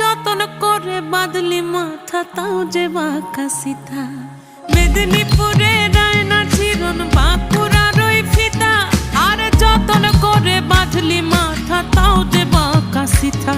যতন করে বাঁধলি মাথা তাও যে বাঁকা সিথা। মেদিনীপুরে রায়না চিরন বাঁকুড়ার ওই ফিতা, আর যতন করে বাঁধলি মাথা তাও যে বাঁকা সিথা।